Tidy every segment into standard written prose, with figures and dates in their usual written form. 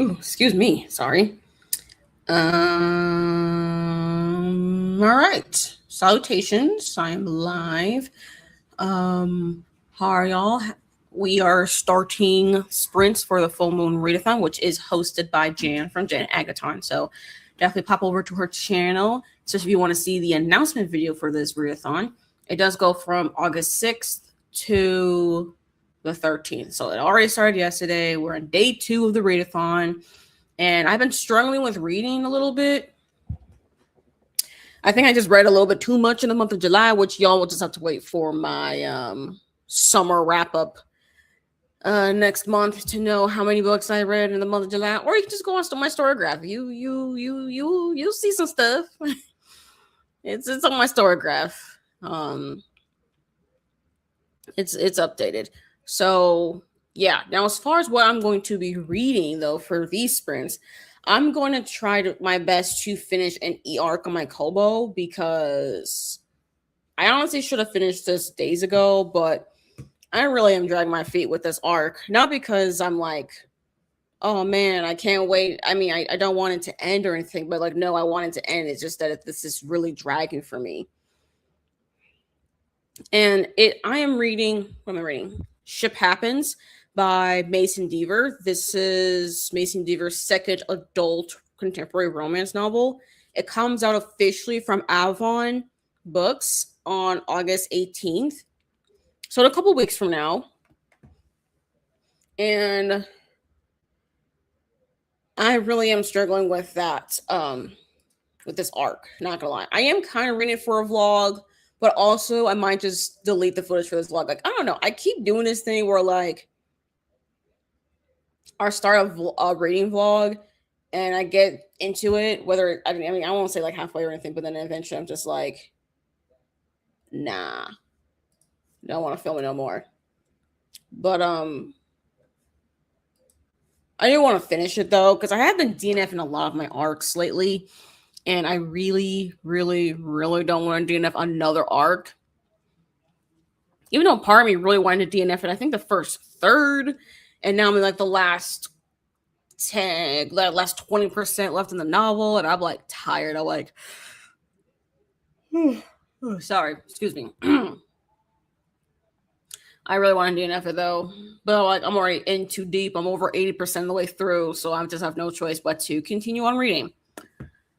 Ooh, excuse me. Sorry. All right. Salutations. I am live. How are y'all? We are starting sprints for the full moon readathon, which is hosted by Jan from Jan Agathon. So definitely pop over to her channel. So if you want to see the announcement video for this readathon, it does go from August 6th to the 13th. So it already started yesterday. We're on day 2 of the readathon. And I've been struggling with reading a little bit. I think I just read a little bit too much in the month of July, which y'all will just have to wait for my summer wrap up next month to know how many books I read in the month of July. Or you can just go on my Storygraph. You'll see some stuff. it's on my Storygraph. It's updated. So yeah. Now as far as what I'm going to be reading though for these sprints, I'm going to try my best to finish an arc on my Kobo because I honestly should have finished this days ago, but I really am dragging my feet with this arc. Not because I'm like, oh man, I can't wait. I mean, I don't want it to end or anything, but like, no, I want it to end. It's just that this is really dragging for me. And I am reading, what am I reading? Ship Happens by Mason Deaver. This is Mason Deaver's second adult contemporary romance novel. It comes out officially from Avon Books on August 18th. So in a couple weeks from now. And I really am struggling with that, with this arc, not gonna lie. I am kind of reading it for a vlog, but also I might just delete the footage for this vlog. Like, I don't know. I keep doing this thing where like I start a reading vlog and I get into it, whether I mean I won't say like halfway or anything, but then eventually I'm just like, nah, don't want to film it no more. But I do want to finish it though, because I have been DNFing a lot of my arcs lately, and I really, really, really don't want to DNF another arc. Even though part of me really wanted to DNF it, I think the first third, and now I'm in like the last 20% left in the novel, and I'm like tired. I'm like, sorry, excuse me. I really want to DNF it though, but like I'm already in too deep. I'm over 80% of the way through, so I just have no choice but to continue on reading.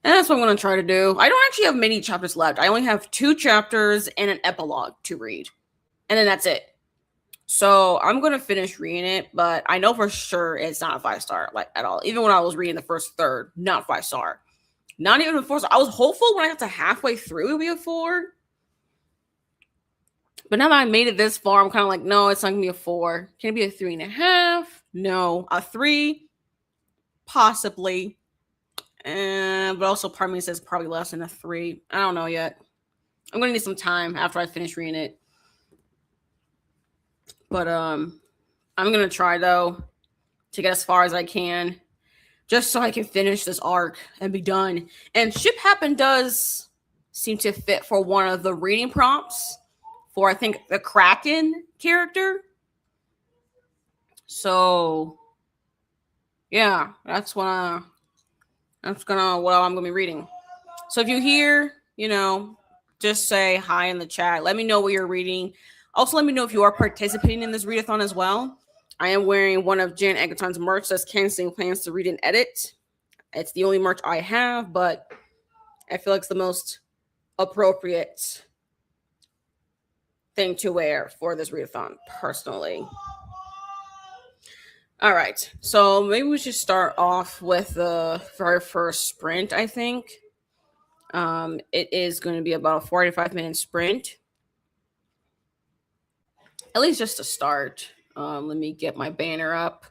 And that's what I'm going to try to do. I don't actually have many chapters left. I only have 2 chapters and an epilogue to read. And then that's it. So I'm going to finish reading it, but I know for sure it's not a 5-star, like at all. Even when I was reading the first third, not 5-star. Not even a 4-star. I was hopeful when I got to halfway through it would be a 4. But now that I made it this far, I'm kind of like, no, it's not going to be a 4. Can it be a 3.5? No. A 3? Possibly. But also part of me says probably less than a 3. I don't know yet. I'm gonna need some time after I finish reading it. But I'm gonna try though to get as far as I can, just so I can finish this arc and be done. And Ship Happen does seem to fit for one of the reading prompts for I think the Kraken character. So yeah, that's what I'm gonna be reading. So if you hear, just say hi in the chat. Let me know what you're reading. Also, let me know if you are participating in this readathon as well. I am wearing one of Jan Agathon's merch that's canceling plans to read and edit. It's the only merch I have, but I feel like it's the most appropriate thing to wear for this readathon, personally. All right, so maybe we should start off with the very first sprint, I think. It is going to be about a 45-minute sprint. At least just to start. Let me get my banner up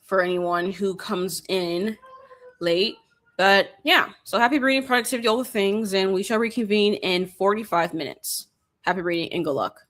for anyone who comes in late. But yeah, so happy reading, productivity, all the things, and we shall reconvene in 45 minutes. Happy reading and good luck.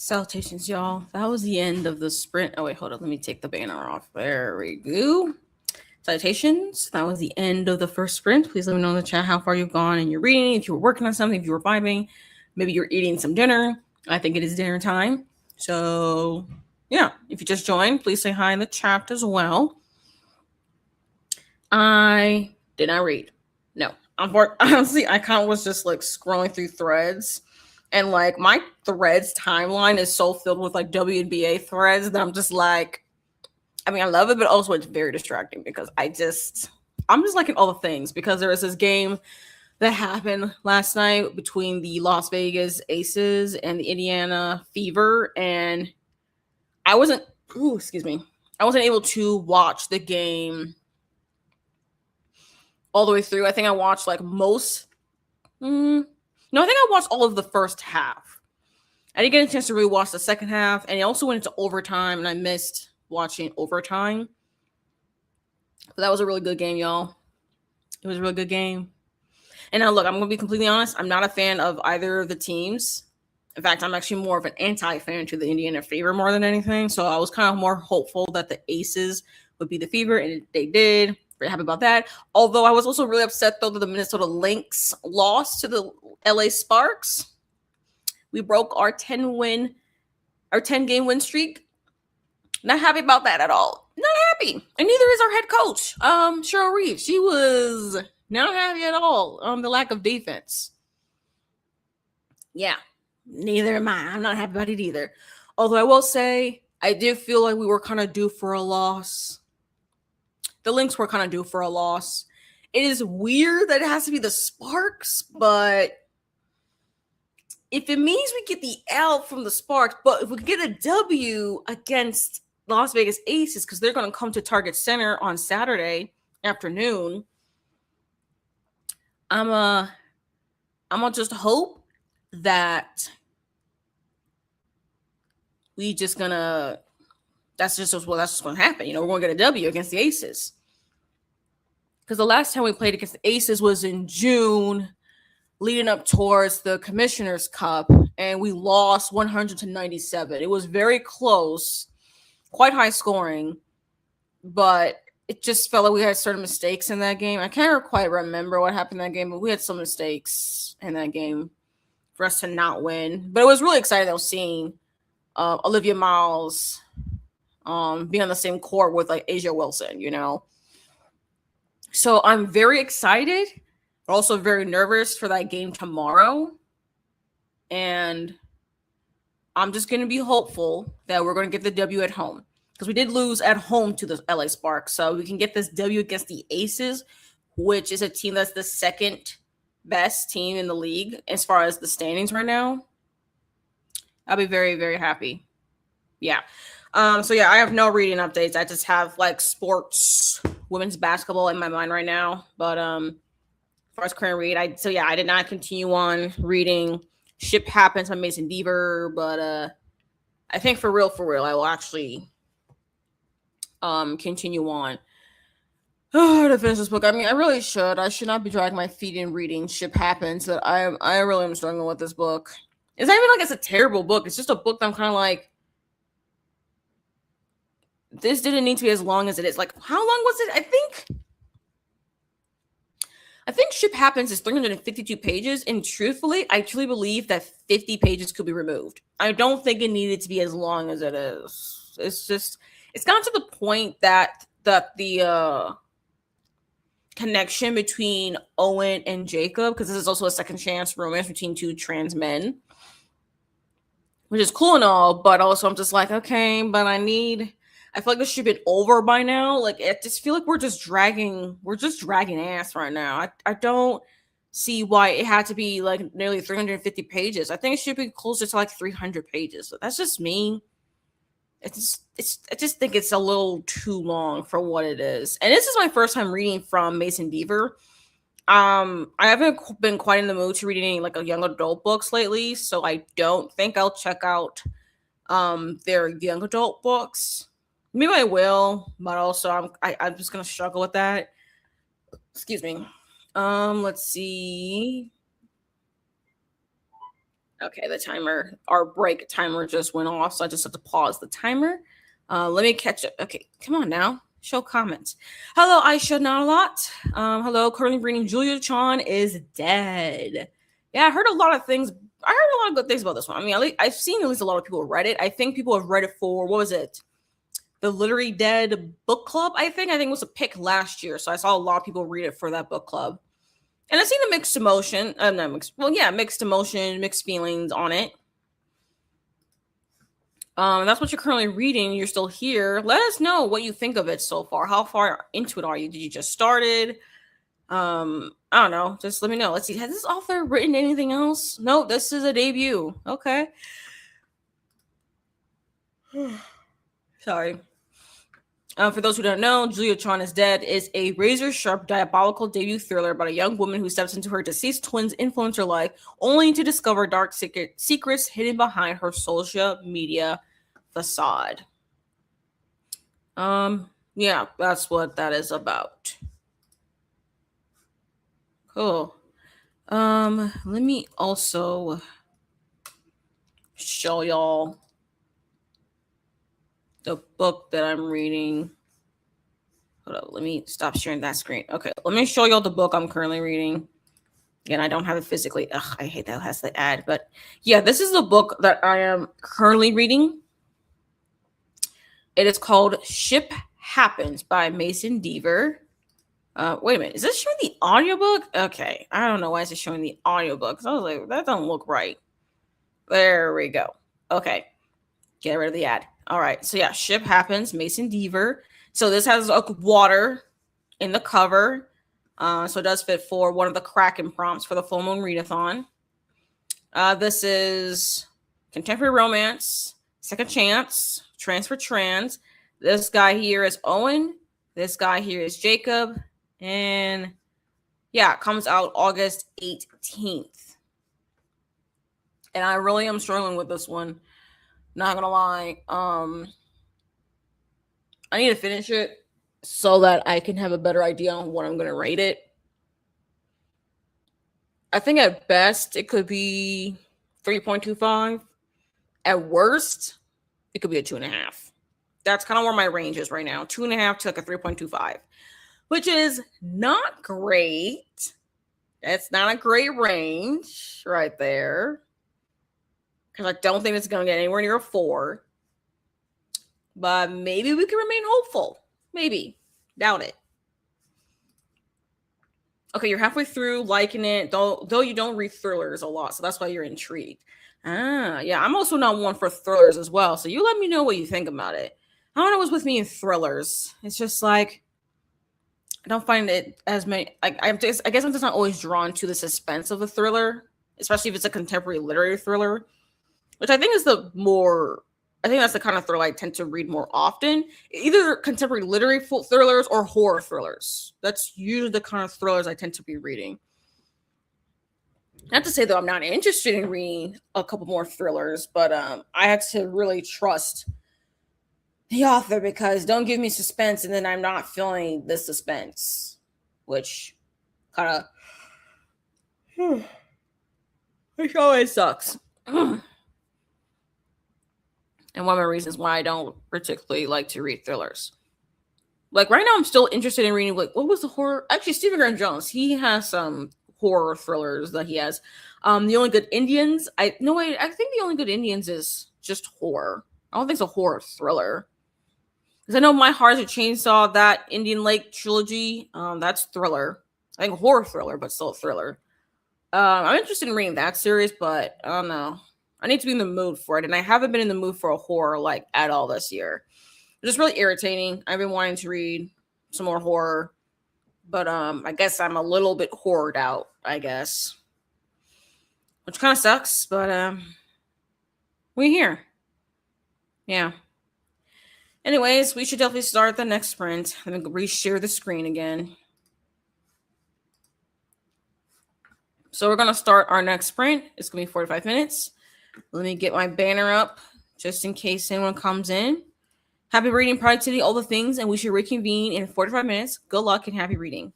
Salutations, y'all. That was the end of the sprint. Oh, wait, hold on. Let me take the banner off. There we go. Salutations. That was the end of the first sprint. Please let me know in the chat how far you've gone and you're reading, if you were working on something, if you were vibing. Maybe you're eating some dinner. I think it is dinner time. So, yeah, if you just joined, please say hi in the chat as well. I did not read. No. Honestly, I kind of was just like scrolling through threads. And like my threads timeline is so filled with like WNBA threads that I'm just like, I mean, I love it, but also it's very distracting because I'm just liking all the things because there was this game that happened last night between the Las Vegas Aces and the Indiana Fever, and I wasn't able to watch the game all the way through. I think I watched like most. I think I watched all of the first half. I didn't get a chance to really watch the second half, and it also went into overtime, and I missed watching overtime. But that was a really good game, y'all. It was a really good game. And now, look, I'm going to be completely honest. I'm not a fan of either of the teams. In fact, I'm actually more of an anti-fan to the Indiana Fever more than anything. So I was kind of more hopeful that the Aces would be the Fever, and they did. Very happy about that. Although I was also really upset, though, that the Minnesota Lynx lost to the LA Sparks. We broke our 10-game win streak. Not happy about that at all. Not happy. And neither is our head coach, Cheryl Reeve. She was not happy at all on the lack of defense. Yeah, neither am I. I'm not happy about it either. Although I will say, I did feel like we were kind of due for a loss. The Lynx were kind of due for a loss. It is weird that it has to be the Sparks, but if it means we get the L from the Sparks, but if we get a W against Las Vegas Aces, because they're going to come to Target Center on Saturday afternoon, I'm gonna just hope that that's just going to happen. We're going to get a W against the Aces. Because the last time we played against the Aces was in June, leading up towards the Commissioner's Cup, and we lost 100-97. It was very close, quite high scoring, but it just felt like we had certain mistakes in that game. I can't quite remember what happened in that game, but we had some mistakes in that game for us to not win. But it was really exciting, though, seeing Olivia Miles be on the same court with like Asia Wilson, So I'm very excited, but also very nervous for that game tomorrow. And I'm just going to be hopeful that we're going to get the W at home. Because we did lose at home to the LA Sparks. So we can get this W against the Aces, which is a team that's the second best team in the league as far as the standings right now. I'll be very, very happy. Yeah. So yeah, I have no reading updates. I just have like sports, women's basketball in my mind right now. But as far as current read, I did not continue on reading Ship Happens by Mason Deaver, but I think for real, I will actually continue on to finish this book. I mean, I really should. I should not be dragging my feet in reading Ship Happens. But I really am struggling with this book. It's not even like it's a terrible book. It's just a book that I'm kind of like, this didn't need to be as long as it is. Like, how long was it? I think Ship Happens is 352 pages, and truthfully, I truly believe that 50 pages could be removed. I don't think it needed to be as long as it is. It's gotten to the point that the connection between Owen and Jacob, because this is also a second chance romance between two trans men, which is cool and all, but also I'm just like, okay, but I feel like this should be over by now. Like, I just feel like we're just dragging ass right now. I don't see why it had to be like nearly 350 pages. I think it should be closer to like 300 pages. So that's just me. I just think it's a little too long for what it is. And this is my first time reading from Mason Deaver. I haven't been quite in the mood to read any like a young adult books lately, so I don't think I'll check out their young adult books. Maybe I will, but also I'm just gonna struggle with that. Excuse me. Let's see. Okay, the timer, our break timer just went off, so I just have to pause the timer. Let me catch up. Okay, come on now. Show comments. Hello, I should not a lot. Hello, currently reading Julia Chan is dead. Yeah, I heard a lot of things. I heard a lot of good things about this one. I mean, I've seen at least a lot of people read it. I think people have read it for what was it? The Literary Dead book club. I think it was a pick last year, so I saw a lot of people read it for that book club. And I've seen a mixed emotion. Not mixed. Well, yeah, mixed emotion, mixed feelings on it. That's what you're currently reading. You're still here. Let us know what you think of it so far. How far into it are you? Did you just started? I don't know. Just let me know. Let's see. Has this author written anything else? No, this is a debut. Okay. Sorry. For those who don't know, Julia Chan is Dead is a razor-sharp, diabolical debut thriller about a young woman who steps into her deceased twin's influencer life, only to discover dark secrets hidden behind her social media facade. Yeah, that's what that is about. Cool. Let me also show y'all the book that I'm reading. Hold up, let me stop sharing that screen. Okay, let me show y'all the book I'm currently reading. Again, I don't have it physically. Ugh, I hate that it has the ad. But yeah, this is the book that I am currently reading. It is called Ship Happens by Mason Deaver. Wait a minute. Is this showing the audiobook? Okay. I don't know why it's showing the audiobook. I was like, that doesn't look right. There we go. Okay. Get rid of the ad. All right. So yeah, Ship Happens, Mason Deaver. So this has water in the cover. So it does fit for one of the Kraken prompts for the Full Moon Readathon. This is contemporary romance, second chance, trans for trans. This guy here is Owen. This guy here is Jacob. And yeah, it comes out August 18th. And I really am struggling with this one. Not gonna lie. I need to finish it so that I can have a better idea on what I'm gonna rate it. I think at best it could be 3.25. At worst, it could be a 2.5. That's kind of where my range is right now. 2.5 to like a 3.25, which is not great. That's not a great range right there. Because I don't think it's going to get anywhere near a 4. But maybe we can remain hopeful. Maybe. Doubt it. Okay, you're halfway through liking it, though you don't read thrillers a lot, so that's why you're intrigued. Yeah, I'm also not one for thrillers as well, so you let me know what you think about it. I don't know what's with me in thrillers. It's just like I don't find it as many. I guess I'm just not always drawn to the suspense of a thriller, especially if it's a contemporary literary thriller, which I think is the more. I think that's the kind of thriller I tend to read more often. Either contemporary literary thrillers or horror thrillers. That's usually the kind of thrillers I tend to be reading. Not to say that I'm not interested in reading a couple more thrillers, but I had to really trust the author because don't give me suspense and then I'm not feeling the suspense, which kind of which always sucks. And one of the reasons why I don't particularly like to read thrillers. Like right now, I'm still interested in reading. Like, what was the horror? Actually, Stephen Graham Jones. He has some horror thrillers that he has. The Only Good Indians. I think The Only Good Indians is just horror. I don't think it's a horror thriller. Because I know My Heart's a Chainsaw, that Indian Lake trilogy. That's thriller. I think horror thriller, but still a thriller. I'm interested in reading that series, but I don't know. I need to be in the mood for it, and I haven't been in the mood for a horror like at all this year. It's just really irritating. I've been wanting to read some more horror, but I guess I'm a little bit horrored out, I guess. Which kind of sucks, but we're here. Yeah. Anyways, we should definitely start the next sprint. Let me reshare the screen again. So we're going to start our next sprint. It's going to be 45 minutes. Let me get my banner up just in case anyone comes in. Happy reading, productivity, all the things, and we should reconvene in 45 minutes. Good luck and happy reading.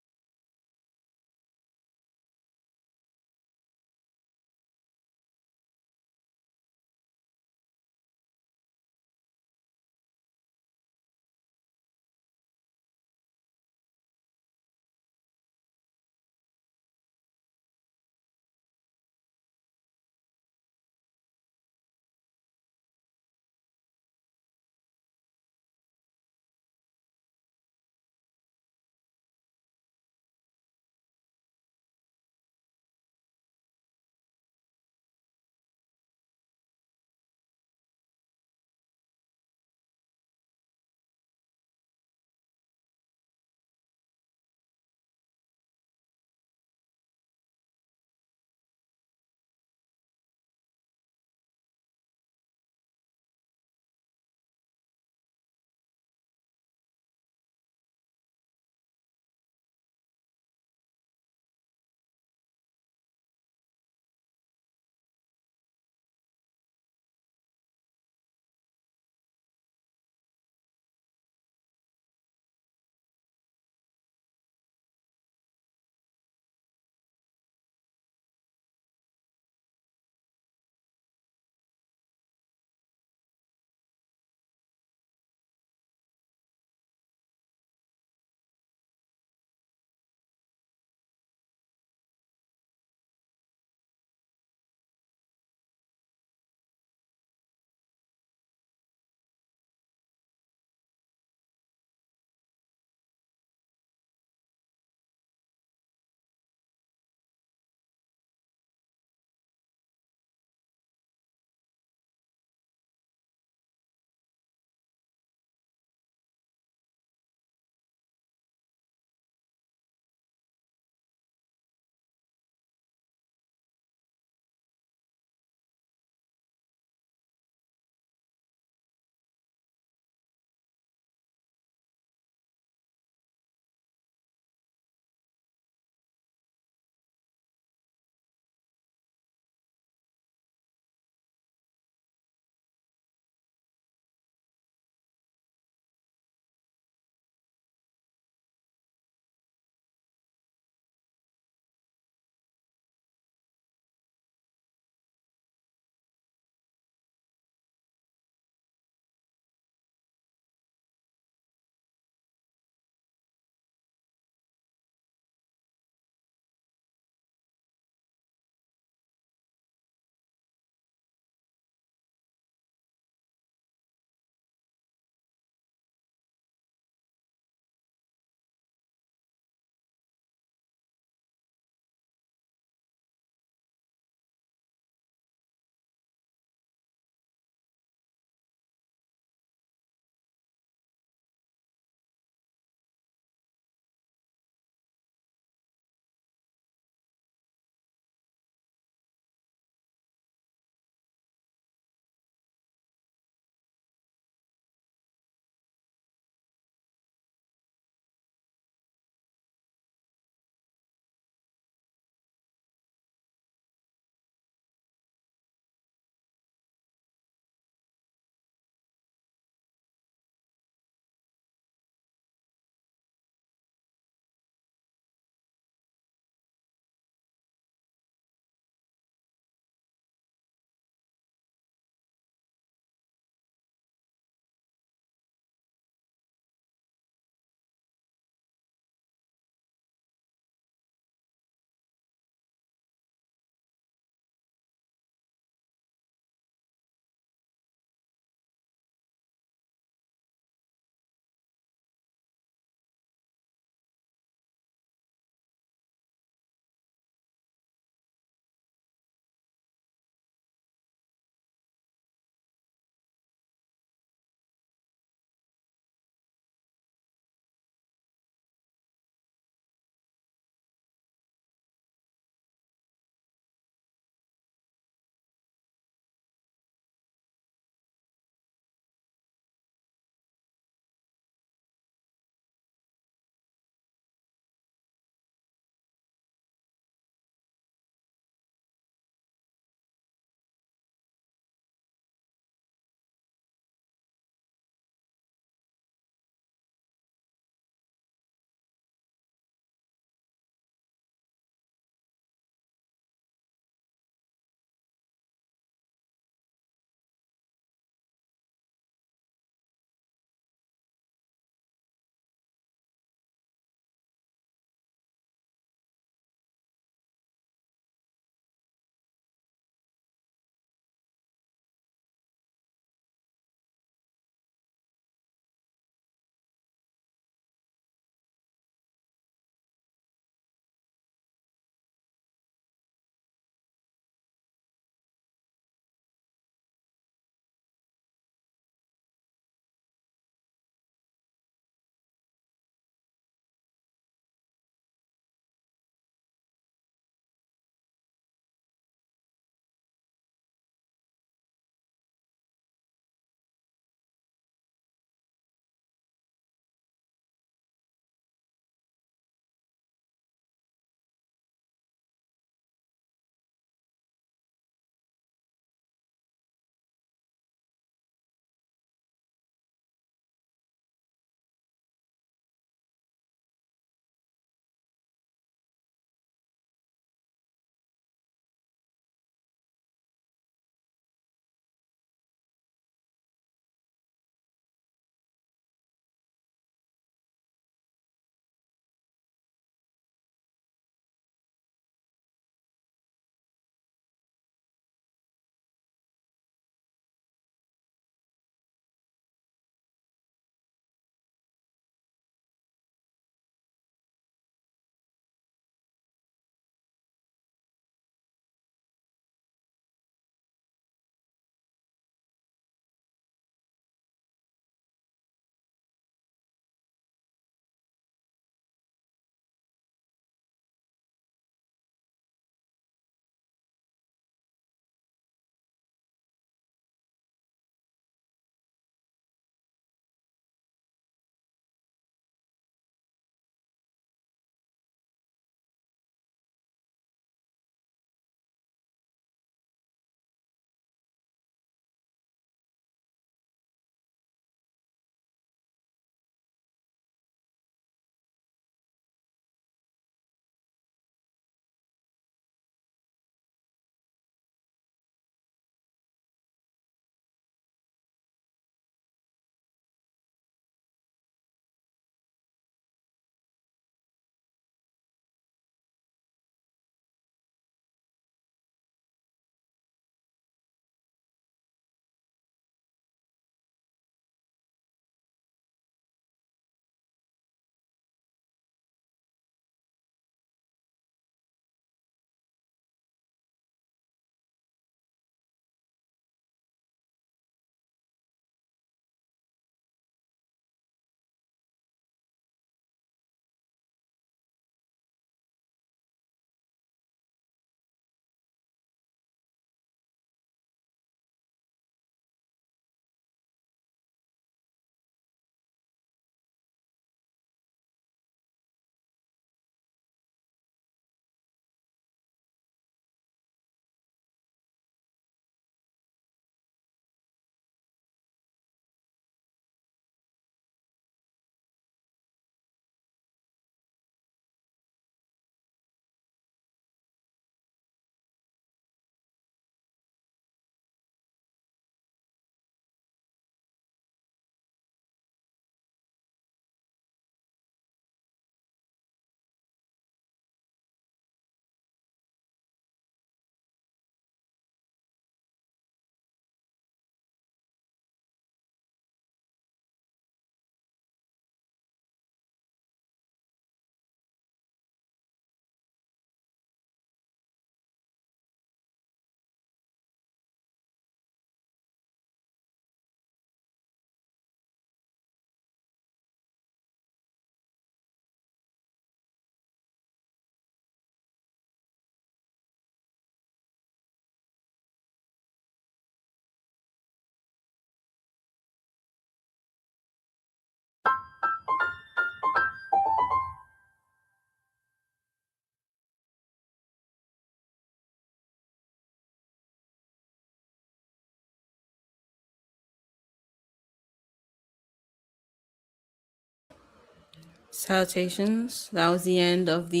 Salutations. That was the end of the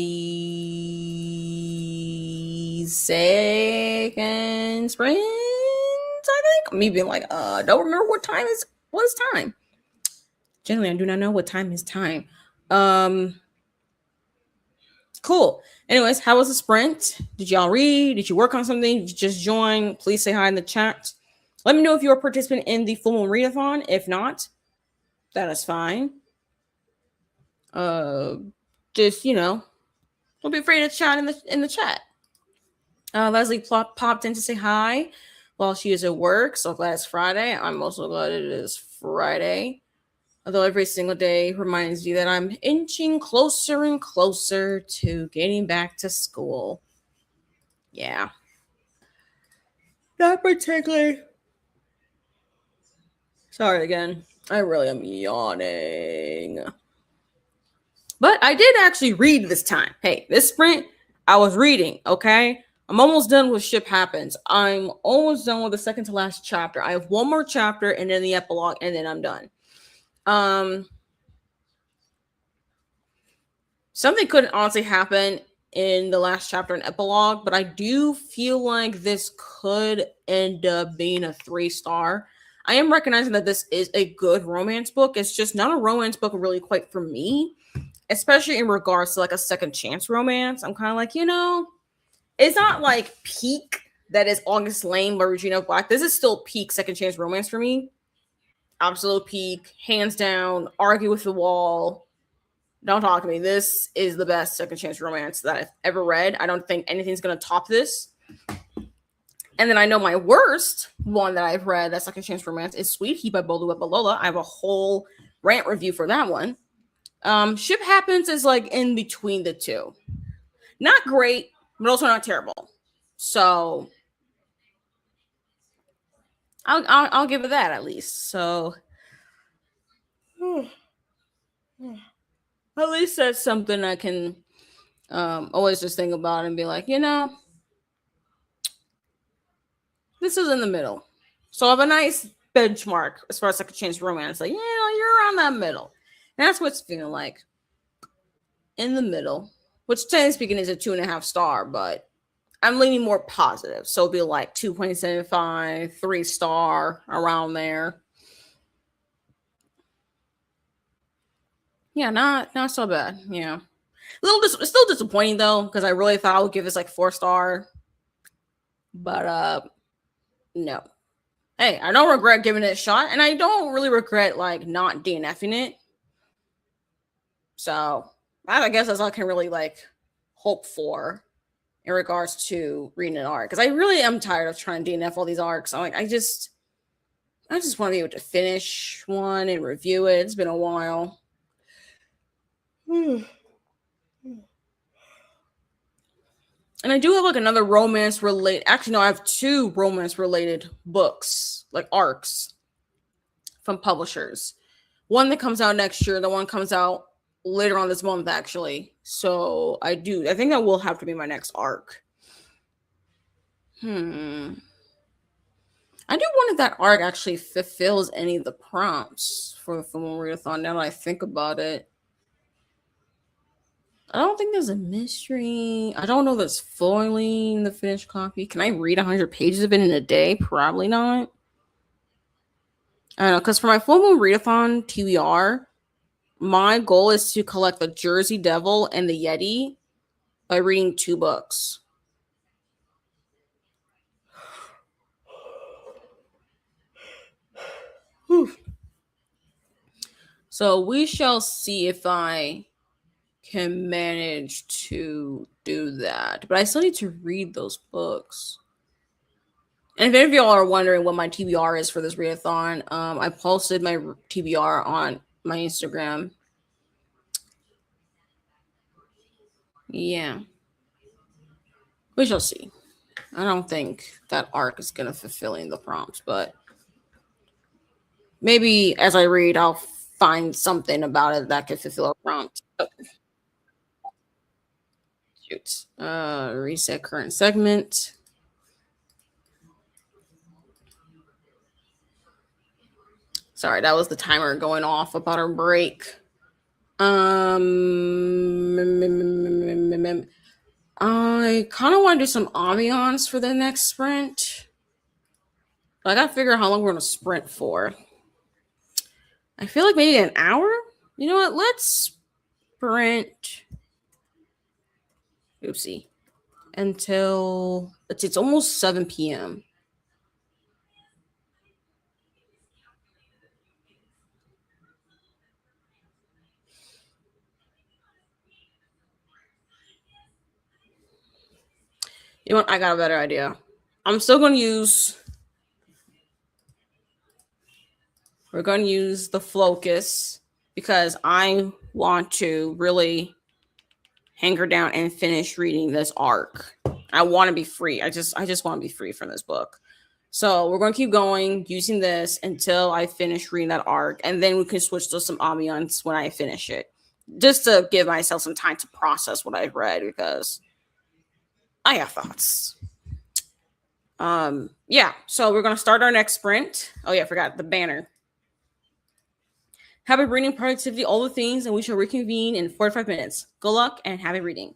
second sprint, I think. Me being like, don't remember what is time. Generally, I do not know what time is time. Cool. Anyways, how was the sprint? Did y'all read? Did you work on something? Did you just join? Please say hi in the chat. Let me know if you're a participant in the full moon readathon. If not, that is fine. Just don't be afraid to chat in the chat. Leslie popped in to say hi while she is at work. So glad it's Friday. I'm also glad it is Friday. Although every single day reminds you that I'm inching closer and closer to getting back to school. Yeah. Not particularly. Sorry again. I really am yawning. But I did actually read this time. Hey, this sprint, I was reading, okay? I'm almost done with Ship Happens. I'm almost done with the second to last chapter. I have one more chapter and then the epilogue, and then I'm done. Something couldn't honestly happen in the last chapter and epilogue, but I do feel like this could end up being a 3-star. I am recognizing that this is a good romance book. It's just not a romance book really quite for me, especially in regards to like a second chance romance. I'm kind of like, it's not like peak that is August Lane by Regina Black. This is still peak second chance romance for me. Absolute peak, hands down, argue with the wall. Don't talk to me. This is the best second chance romance that I've ever read. I don't think anything's going to top this. And then I know my worst one that I've read, that second chance romance, is Sweet Heat by Bolu Epalola. I have a whole rant review for that one. Ship Happens is like in between the two. Not great, but also not terrible. So I'll give it that at least. So at least that's something I can always just think about and be like, this is in the middle. So I have a nice benchmark as far as second chance romance. Like, you're around that middle. And that's what it's feeling like. In the middle. Which, technically speaking, is a 2.5 star, but I'm leaning more positive. So it'll be like 2.75, 3-star, around there. Yeah, not so bad. Yeah. It's still disappointing though, because I really thought I would give this like 4-star. But no. Hey, I don't regret giving it a shot, and I don't really regret like not DNFing it. So I guess that's all I can really like hope for in regards to reading an arc, because I really am tired of trying to DNF all these arcs. I'm like, I just want to be able to finish one and review it. It's been a while. And I do have like another romance related. Actually, no, I have 2 romance related books, like arcs from publishers. One that comes out next year. The one comes out later on this month, actually. So I think that will have to be my next arc. I do wonder if that arc actually fulfills any of the prompts for the full moon readathon, now that I think about it. I don't think there's a mystery. I don't know that's foiling the finished copy. Can I read 100 pages of it in a day? Probably not. I don't know, because for my full moon readathon TBR, my goal is to collect the Jersey Devil and the Yeti by reading 2 books. Whew. So we shall see if I can manage to do that. But I still need to read those books. And if any of y'all are wondering what my TBR is for this readathon, I posted my TBR on my Instagram. Yeah. We shall see. I don't think that arc is going to fulfilling the prompts, but maybe as I read, I'll find something about it that could fulfill a prompt. Oh. Shoot. Reset current segment. Sorry, that was the timer going off about our break. I kind of want to do some ambiance for the next sprint. I gotta figure out how long we're gonna sprint for. I feel like maybe an hour. You know what? Let's sprint. Oopsie. Until it's almost 7 p.m. You know what? I got a better idea. I'm still gonna use. We're gonna use the Flocus because I want to really hanker down and finish reading this arc. I want to be free. I just want to be free from this book. So we're going to keep going using this until I finish reading that arc, and then we can switch to some ambiance when I finish it, just to give myself some time to process what I've read because I have thoughts. Yeah. So we're going to start our next sprint. Oh yeah, I forgot the banner. Happy reading, productivity, all the things, and we shall reconvene in 45 minutes. Good luck and happy reading.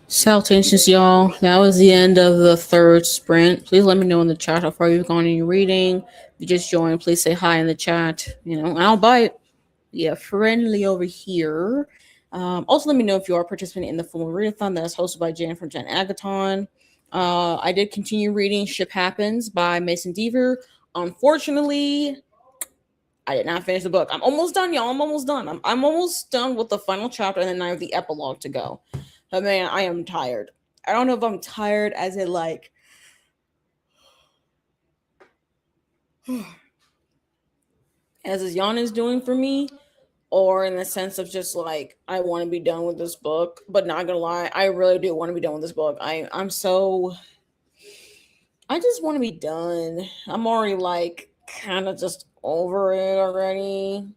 Salutations, y'all. That was the end of the third sprint. Please let me know in the chat how far you've gone in your reading. If you just joined, please say hi in the chat. I'll bite. Yeah, friendly over here. Also, let me know if you are participating in the full readathon that is hosted by Jan from Jan Agathon. I did continue reading Ship Happens by Mason Deaver. Unfortunately, I did not finish the book. I'm almost done, y'all. I'm almost done. I'm almost done with the final chapter, and then I have the epilogue to go. But man, I am tired. I don't know if I'm tired as in like as this yawn is doing for me, or in the sense of just like I want to be done with this book. But not gonna lie, I really do want to be done with this book. I just want to be done. I'm already like kind of just over it already.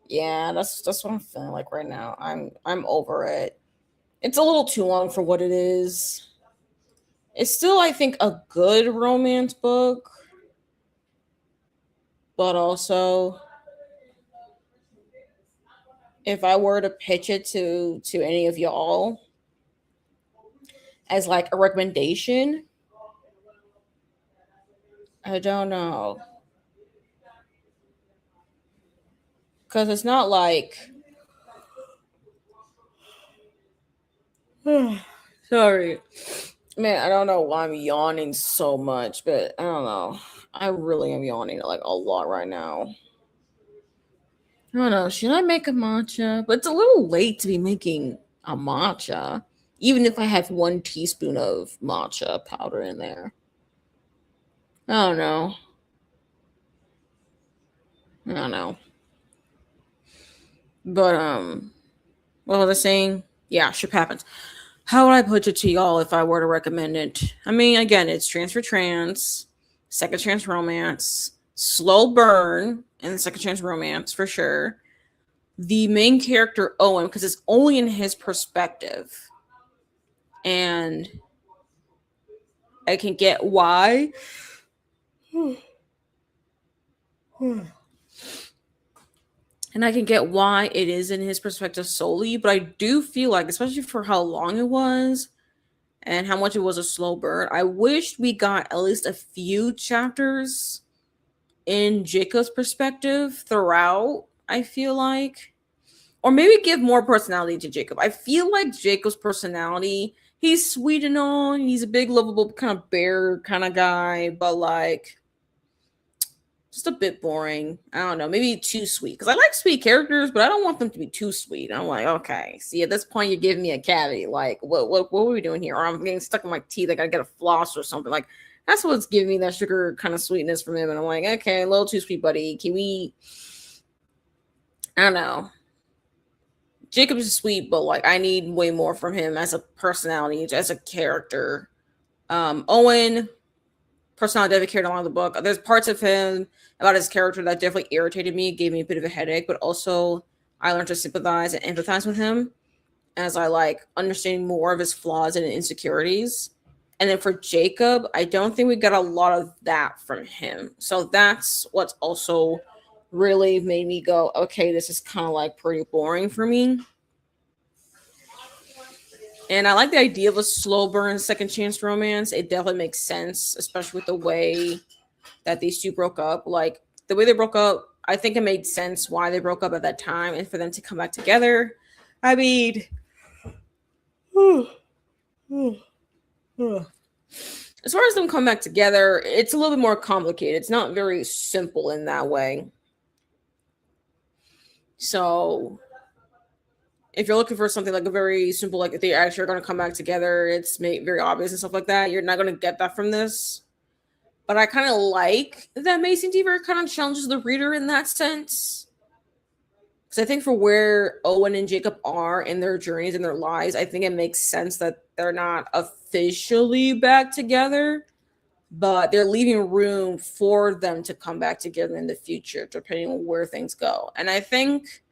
Yeah, that's what I'm feeling like right now. I'm over it. It's a little too long for what it is. It's still, I think, a good romance book, but also if I were to pitch it to any of y'all as like a recommendation, I don't know. Cuz it's not like sorry. Man, I don't know why I'm yawning so much, but I don't know. I really am yawning like a lot right now. I don't know. Should I make a matcha? But it's a little late to be making a matcha, even if I have 1 teaspoon of matcha powder in there. I don't know. I don't know. But what was I saying? Yeah, ship happens. How would I put it to y'all if I were to recommend it? I mean, again, it's transfer trans, second chance romance, slow burn, and second chance romance for sure. The main character Owen, because it's only in his perspective, and I can get why. And I can get why it is in his perspective solely, but I do feel like, especially for how long it was and how much it was a slow burn, I wish we got at least a few chapters in Jacob's perspective throughout, I feel like. Or maybe give more personality to Jacob. I feel like Jacob's personality, he's sweet and all, he's a big, lovable kind of bear kind of guy, but like just a bit boring. I don't know, maybe too sweet. Because I like sweet characters, but I don't want them to be too sweet. I'm like, okay, see, at this point, you're giving me a cavity. Like, what are we doing here? Or I'm getting stuck in my teeth. I gotta get a floss or something. Like, that's what's giving me that sugar kind of sweetness from him. And I'm like, okay, a little too sweet, buddy. Can we? I don't know. Jacob is sweet, but like, I need way more from him as a personality, as a character. Owen, personality that I carried along the book. There's parts of him about his character that definitely irritated me, gave me a bit of a headache, but also I learned to sympathize and empathize with him as I like understanding more of his flaws and insecurities. And then for Jacob, I don't think we got a lot of that from him. So that's what's also really made me go, okay, this is kind of like pretty boring for me. And I like the idea of a slow burn second chance romance. It definitely makes sense, especially with the way that these two broke up. Like the way they broke up, I think it made sense why they broke up at that time and for them to come back together. I mean, as far as them come back together, it's a little bit more complicated. It's not very simple in that way. So if you're looking for something like a very simple, like if they actually are going to come back together, it's made very obvious and stuff like that, you're not going to get that from this. But I kind of like that Mason Deaver kind of challenges the reader in that sense. Because I think for where Owen and Jacob are in their journeys and their lives, I think it makes sense that they're not officially back together, but they're leaving room for them to come back together in the future, depending on where things go. And I think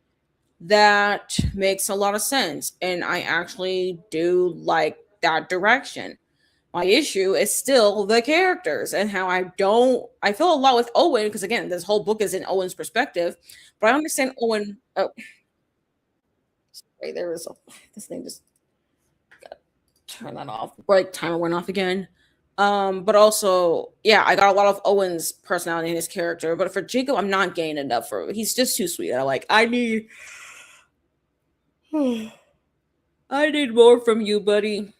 that makes a lot of sense. And I actually do like that direction. My issue is still the characters and how I feel a lot with Owen because again, this whole book is in Owen's perspective, but I understand Owen. Oh, Wait, there was this thing just turn that off. Like timer went off again. But also, yeah, I got a lot of Owen's personality in his character. But for Jacob, I'm not getting enough for. He's just too sweet. I need. I need more from you, buddy.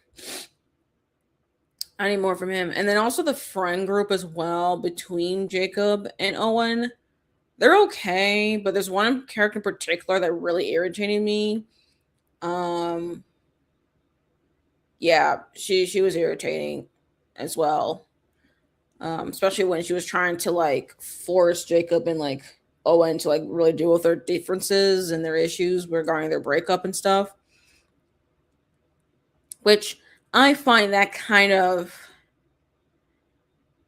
I need more from him. And then also the friend group as well between Jacob and Owen. They're okay, but there's one character in particular that really irritated me. Um yeah, she was irritating as well. Especially when she was trying to like force Jacob and like Owen to like really deal with their differences and their issues regarding their breakup and stuff. Which I find that kind of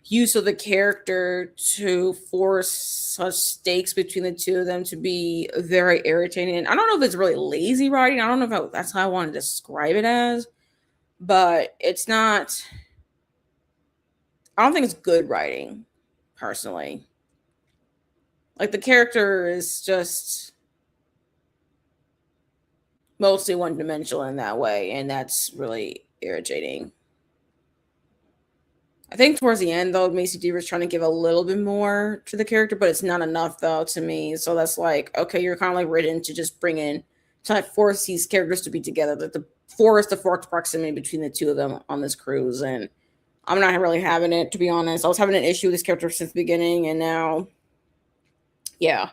use of the character to force such stakes between the two of them to be very irritating. And I don't know if it's really lazy writing. I don't know if that's how I want to describe it as, but it's not. I don't think it's good writing, personally. Like the character is just mostly one dimensional in that way, and that's really irritating. I think towards the end, though, Macy Deaver's trying to give a little bit more to the character, but it's not enough, though, to me. So that's like, okay, you're kind of like written to just bring in, to like force these characters to be together, like the force proximity between the two of them on this cruise. And I'm not really having it, to be honest. I was having an issue with this character since the beginning, and now, yeah.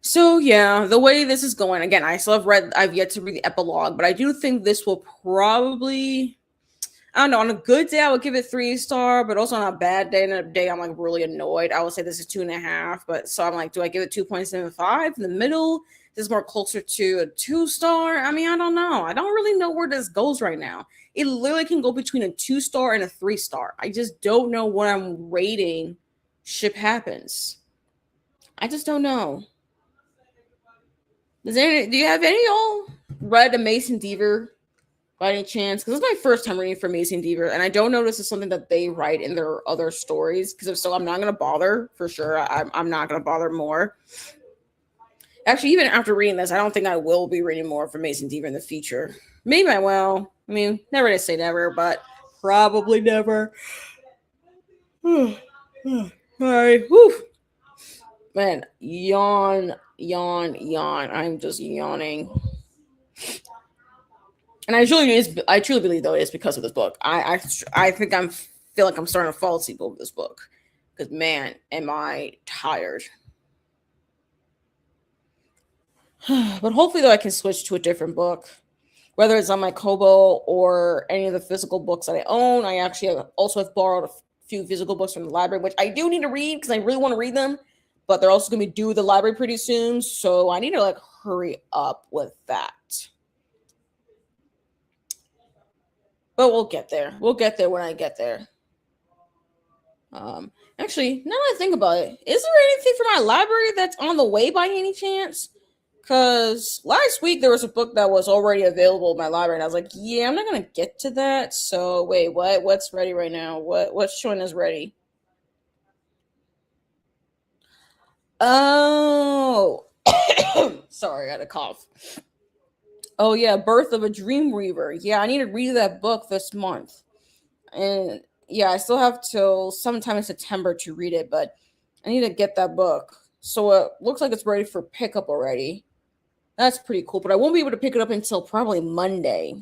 So yeah, the way this is going, again, I've yet to read the epilogue, but I do think this will probably, I don't know. On a good day, I would give it 3 star, but also on a bad day, and a day I'm like really annoyed, I would say this is 2.5. But so I'm like, do I give it 2.75 in the middle? This is more closer to a 2 star. I mean, I don't know. I don't really know where this goes right now. It literally can go between a 2 star and a 3 star. I just don't know what I'm rating ship happens. I just don't know. Do you have any y'all read Mason Deaver by any chance? Because this is my first time reading for Mason Deaver, and I don't know this is something that they write in their other stories. Because if so, I'm not going to bother for sure. I'm not going to bother more. Actually, even after reading this, I don't think I will be reading more for Mason Deaver in the future. Maybe I will. I mean, never to say never, but probably never. All right. Whew. Man, yawn. I'm just yawning. And I truly believe though it's because of this book. I think feel like I'm starting to fall asleep over this book because man, am I tired. But hopefully though I can switch to a different book, whether it's on my Kobo or any of the physical books that I own. I actually also have borrowed a few physical books from the library, which I do need to read because I really want to read them. But they're also going to be due at the library pretty soon, so I need to like hurry up with that. But we'll get there. We'll get there when I get there. Actually, now that I think about it, is there anything for my library that's on the way by any chance? Because last week there was a book that was already available in my library, and I was like, yeah, I'm not gonna get to that. So wait, what? What's ready right now? What's showing as ready? Oh, sorry, I got a cough. Oh yeah, Birth of a Dream Weaver. Yeah, I need to read that book this month. And yeah, I still have till sometime in September to read it, but I need to get that book. So it looks like it's ready for pickup already. That's pretty cool, but I won't be able to pick it up until probably Monday.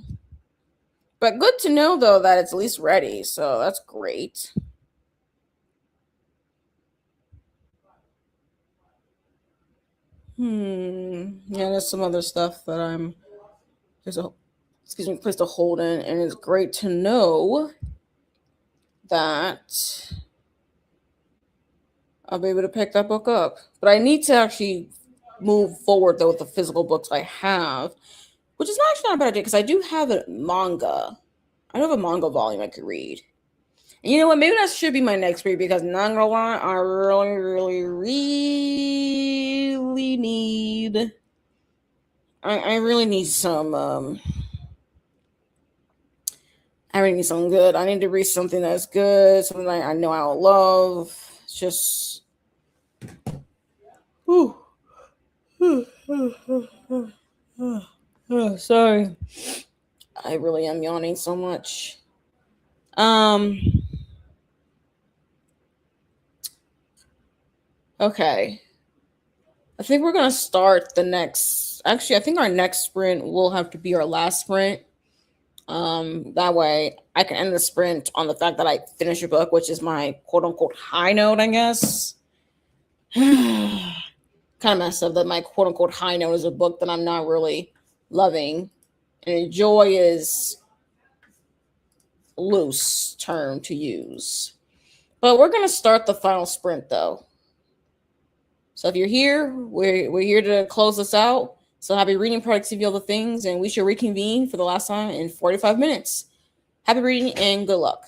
But good to know though that it's at least ready, so that's great. Yeah, there's some other stuff that there's a place to hold in, and it's great to know that I'll be able to pick that book up. But I need to actually move forward though with the physical books I have, which is actually not a bad idea because I do have a manga. I have a manga volume I could read. And you know what? Maybe that should be my next read because not gonna lie, I really need. I really need some. I really need something good. I need to read something that's good, something I know I'll love. It's just. Whew. Oh, sorry. I really am yawning so much. Um. Okay. I think we're gonna start the next. Actually, I think our next sprint will have to be our last sprint. That way I can end the sprint on the fact that I finished a book, which is my quote unquote high note, I guess. Kind of messed up that my quote unquote high note is a book that I'm not really loving. And joy is loose term to use. But we're gonna start the final sprint though. So if you're here, we're here to close this out. So happy reading, productivity, all the things, and we should reconvene for the last time in 45 minutes. Happy reading and good luck.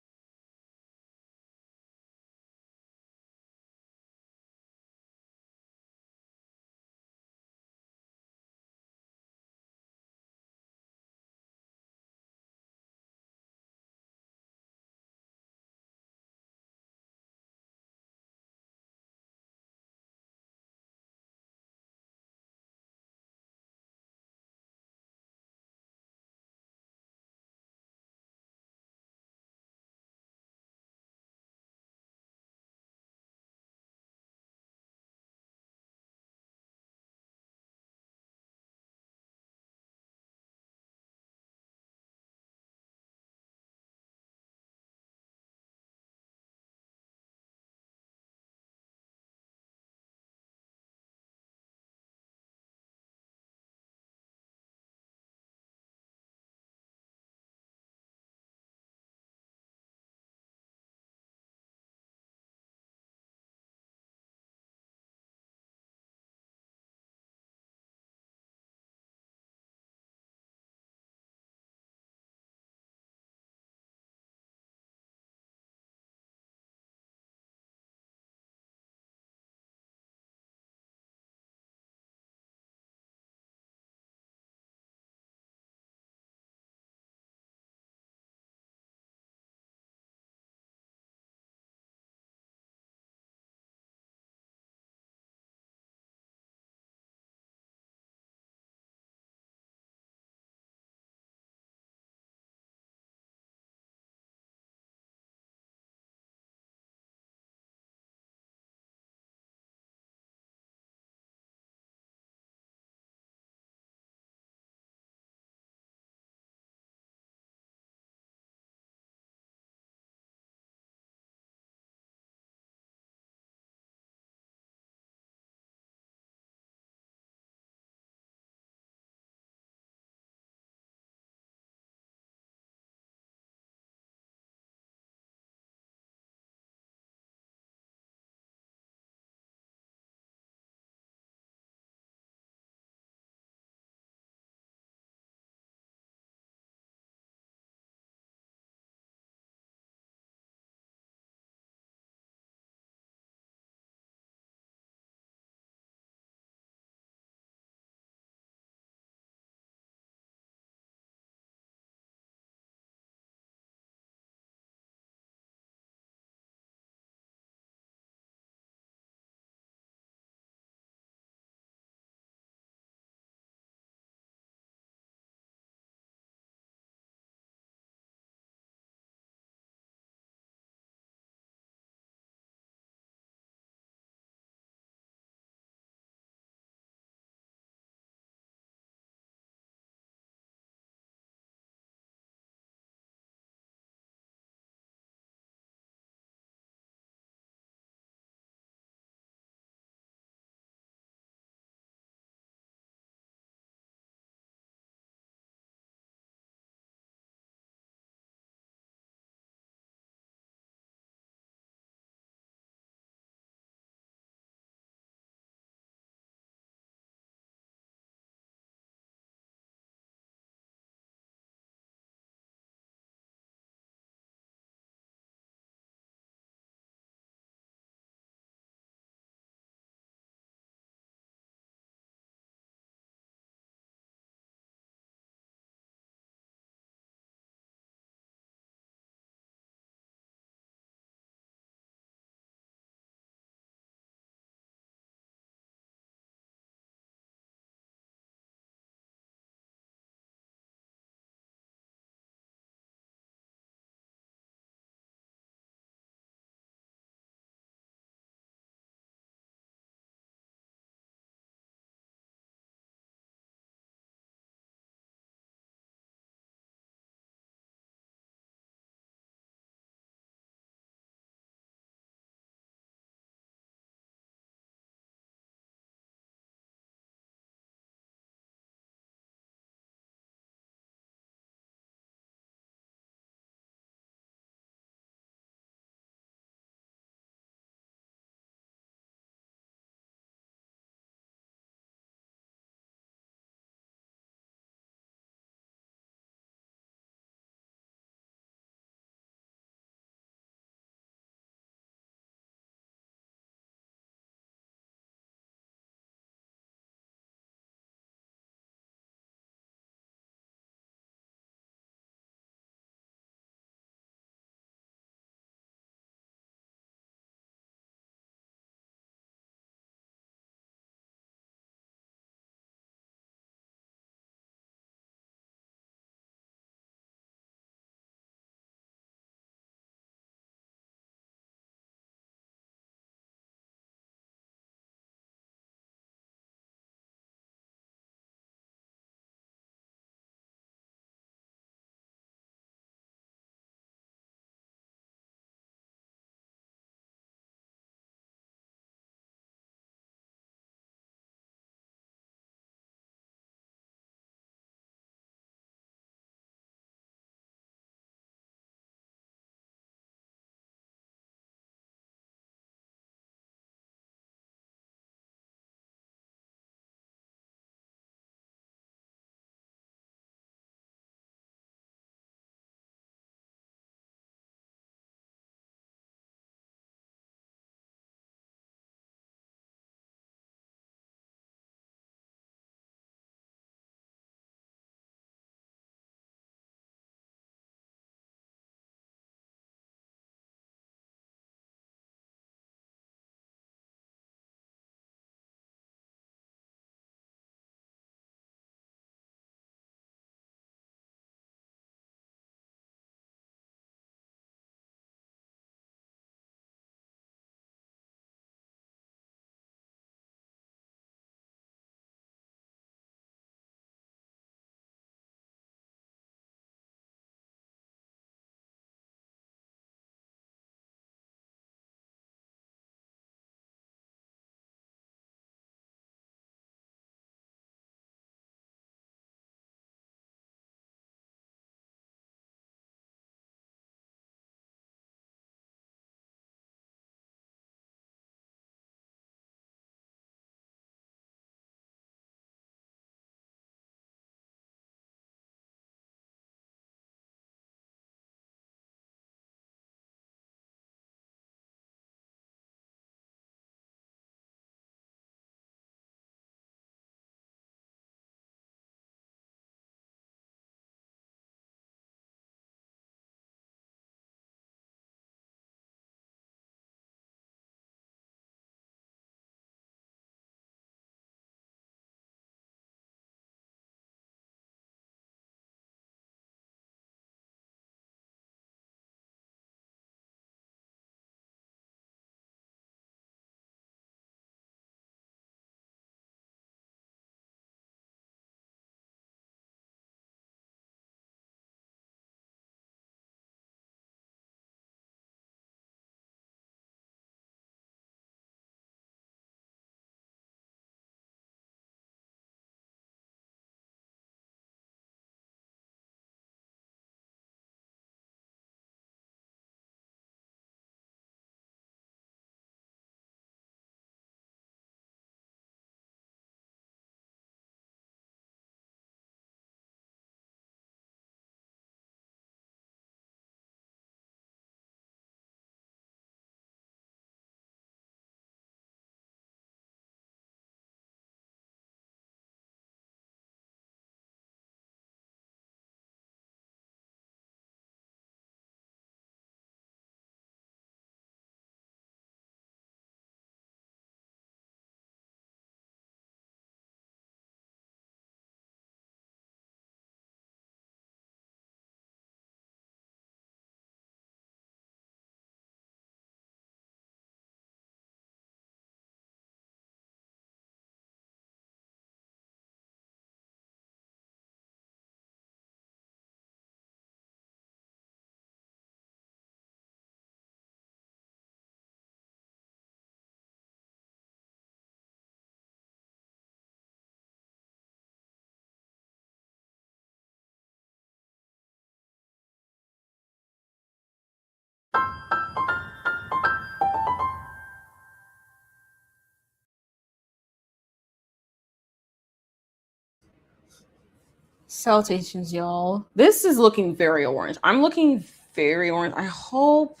Salutations, y'all. This is looking very orange. I'm looking very orange. I hope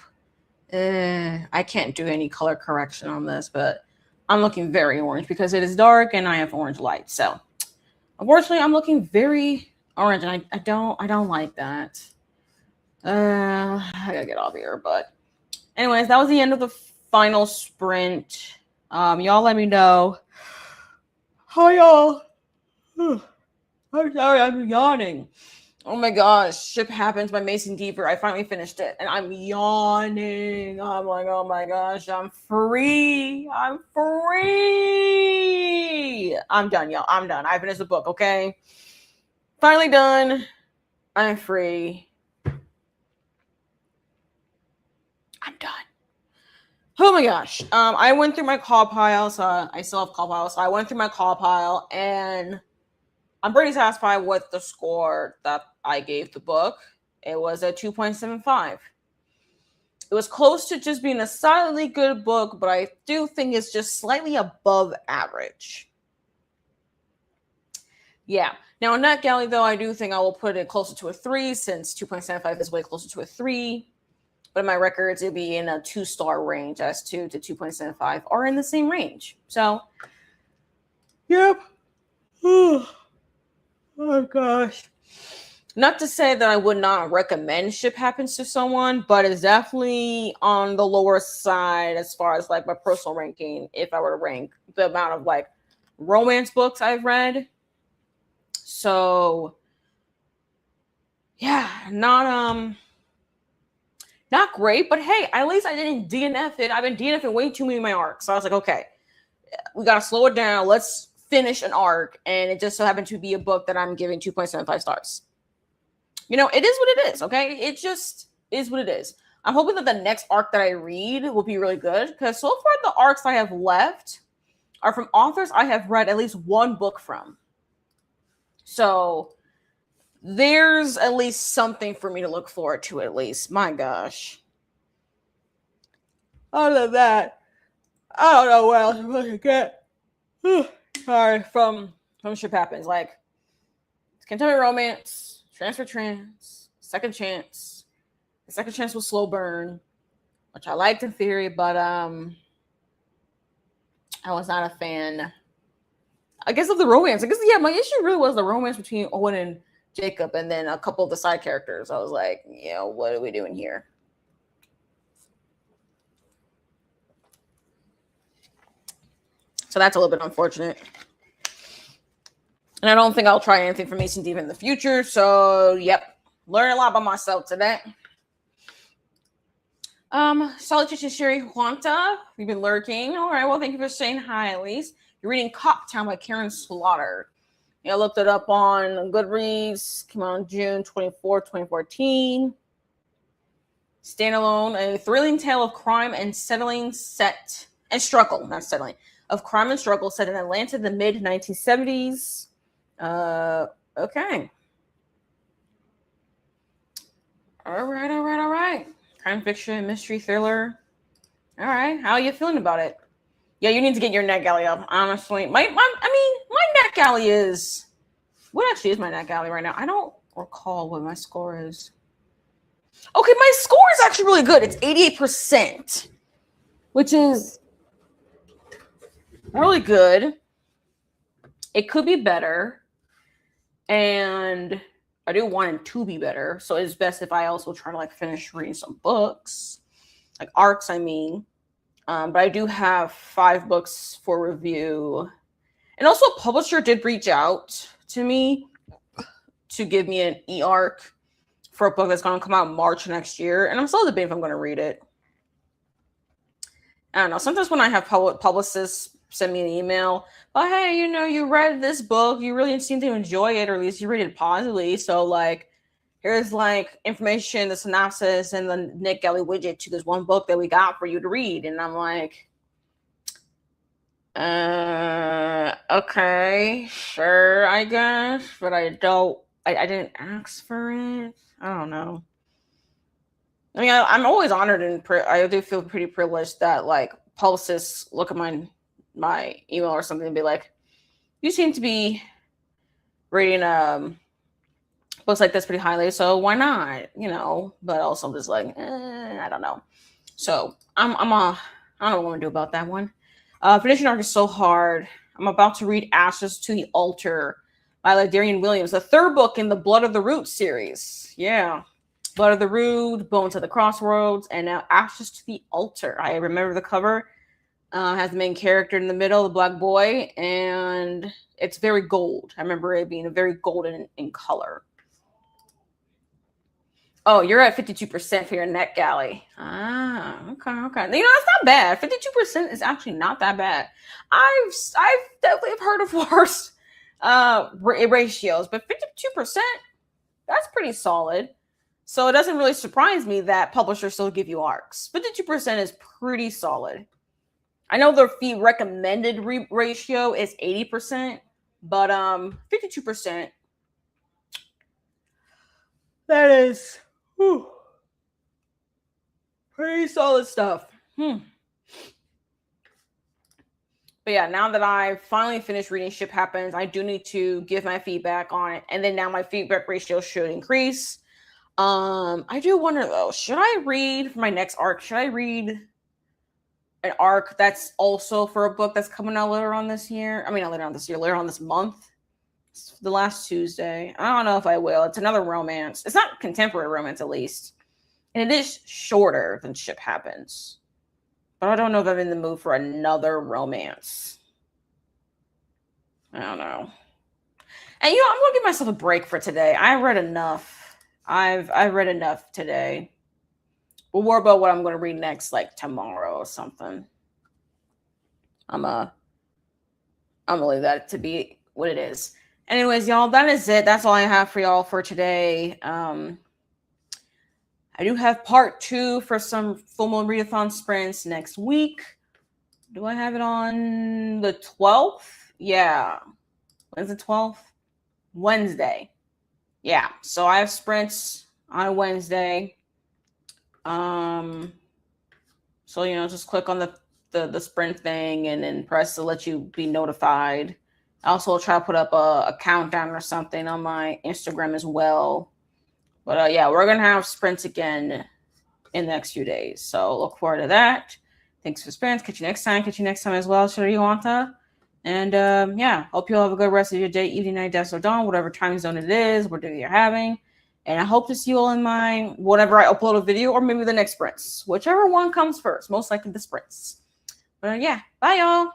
I can't do any color correction on this, but I'm looking very orange because it is dark and I have orange light. So unfortunately, I'm looking very orange, and I don't like that. I gotta get off here. But anyways, that was the end of the final sprint. Y'all let me know. Hi, y'all. I'm sorry, I'm yawning. Oh my gosh, Ship Happens by Mason Deaver. I finally finished it, and I'm yawning. I'm like, oh my gosh, I'm free. I'm free. I'm done, y'all. I'm done. I finished the book, okay? Finally done. I'm free. I'm done. Oh my gosh. I went through my call pile, so I still have call pile. So I went through my call pile, and I'm pretty satisfied with the score that I gave the book. It was a 2.75. It was close to just being a solidly good book, but I do think it's just slightly above average. Yeah. Now, in NetGalley, though, I do think I will put it closer to a 3, since 2.75 is way closer to a 3. But in my records, it'll be in a 2-star range, as 2 to 2.75 are in the same range. So, yep. Oh gosh. Not to say that I would not recommend Ship Happens to someone, but it's definitely on the lower side as far as like my personal ranking, if I were to rank the amount of like romance books I've read. So yeah, not great, but hey, at least I didn't DNF it. I've been DNFing way too many of my arcs. So I was like, okay, we gotta slow it down. Let's finish an arc. And it just so happened to be a book that I'm giving 2.75 stars. You know, it is what it is, okay? It just is what it is. I'm hoping that the next arc that I read will be really good, because so far the arcs I have left are from authors I have read at least one book from. So there's at least something for me to look forward to, at least. My gosh. Other than that, I don't know what else I'm going to get. Sorry, from Ship Happens. Like, Contemporary Romance, Transfer Trans, Second Chance. The Second Chance was Slow Burn, which I liked in theory, but I was not a fan, I guess, of the romance. I guess, yeah, my issue really was the romance between Owen and Jacob, and then a couple of the side characters. I was like, you know, what are we doing here? So that's a little bit unfortunate. And I don't think I'll try anything from Mason Deaver in the future. So, yep. Learn a lot about myself today. Salutations, Sherry Huanta. You've been lurking. All right, well, thank you for saying hi, at least. You're reading Coptown by Karen Slaughter. I looked it up on Goodreads. Came out on June 24, 2014. Standalone, a thrilling tale of crime and struggle, not settling, of crime and struggle set in Atlanta in the mid-1970s. Okay. All right. Crime fiction, mystery thriller. All right. How are you feeling about it? Yeah, you need to get your NetGalley up, honestly. My NetGalley is... What actually is my NetGalley right now? I don't recall what my score is. Okay, my score is actually really good. It's 88%, which is really good. It could be better, and I do want it to be better. So it's best if I also try to like finish reading some books, like arcs, I mean. But I do have 5 books for review. And also a publisher did reach out to me to give me an e-arc for a book that's going to come out March next year. And I'm still debating if I'm going to read it. I don't know. Sometimes when I have publicists send me an email, oh, hey, you know, you read this book, you really seem to enjoy it, or at least you read it positively. So, like, here's, like, information, the synopsis, and the NetGalley widget to this one book that we got for you to read. And I'm like, okay, sure, I guess. But I didn't ask for it. I don't know. I mean, I'm always honored, and I do feel pretty privileged that, like, publicists look at my email or something and be like, you seem to be reading books like this pretty highly, so why not? You know, but also I'm just like, I don't know. So I don't know what I'm gonna do about that one. Prediction arc is so hard. I'm about to read Ashes to the Altar by Ladarian Williams, the third book in the Blood of the Root series. Yeah. Blood of the Root, Bones of the Crossroads, and now Ashes to the Altar. I remember the cover. Has the main character in the middle, the black boy, and it's very gold. I remember it being very golden in color. Oh, you're at 52% for your net galley. Ah, okay. You know, that's not bad. 52% is actually not that bad. I've definitely heard of worse ratios, but 52%, that's pretty solid. So it doesn't really surprise me that publishers still give you arcs. 52% is pretty solid. I know their fee recommended ratio is 80%, but 52%, that is pretty solid stuff. But yeah, now that I finally finished reading Ship Happens, I do need to give my feedback on it, and then now my feedback ratio should increase. I do wonder though, should I read for my next arc? Should I read an arc that's also for a book that's coming out later on this year? I mean, not later on this year, later on this month. It's the last Tuesday. I don't know if I will. It's another romance. It's not contemporary romance, at least. And it is shorter than Ship Happens. But I don't know if I'm in the mood for another romance. I don't know. And you know, I'm gonna give myself a break for today. I read enough. I've read enough today. We'll worry about what I'm gonna read next, like tomorrow or something. I'm gonna leave that to be what it is. Anyways, y'all, that is it. That's all I have for y'all for today. I do have part 2 for some full moon readathon sprints next week. Do I have it on the 12th? Yeah. When's the 12th? Wednesday. Yeah. So I have sprints on Wednesday. So, you know, just click on the sprint thing and then press to let you be notified. I also will try to put up a countdown or something on my Instagram as well. But yeah, we're going to have sprints again in the next few days. So look forward to that. Thanks for sprints. Catch you next time. Catch you next time as well, Shariwanta. And yeah, hope you all have a good rest of your day, evening, night, dusk, or dawn, whatever time zone it is, whatever you're having. And I hope to see you all in my, whenever I upload a video, or maybe the next sprints. Whichever one comes first, most likely the sprints. But yeah, bye y'all.